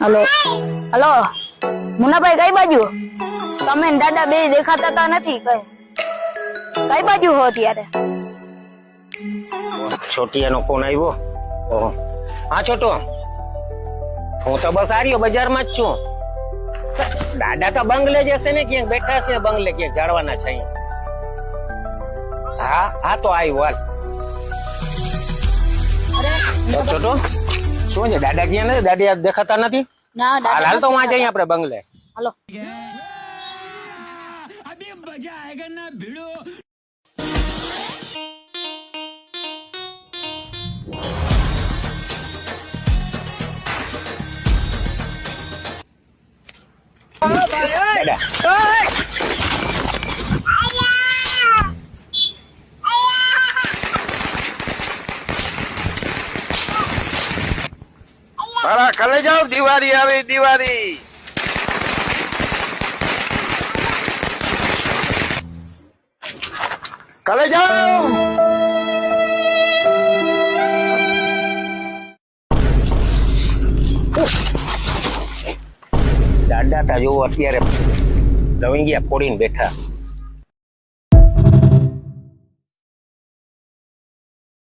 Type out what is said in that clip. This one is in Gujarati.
હલો હલો મુનાભાઈ કઈ બાજુ? તમે ને દાદા બે દેખાતા તા નથી. કઈ બાજુ હો અત્યારે? છોટિયાનો ફોન આવ્યો. ઓહો હા છોટો, હું તો બસ આ રહ્યો બજારમાં જ છું. દાદા તો બંગલે જશે ને, ક્યાંક બેઠા છે બંગલે, ક્યાંક જાળવાના છે અહીંયા. હા હા તો આવ્યો હાલ. તો છોટો શું છે, દાદા ક્યાં નથી? દાદી દેખાતા નથી? ના હાલ હાલ તો વાં જઈએ આપણે બંગલે. હાલો. દાદા મારા કલે જાઓ, દિવાળી આવી દિવાળી. કલે જાઓ. દાદા તા જોવો અત્યારે લવિંગિયા ફોડીને બેઠા.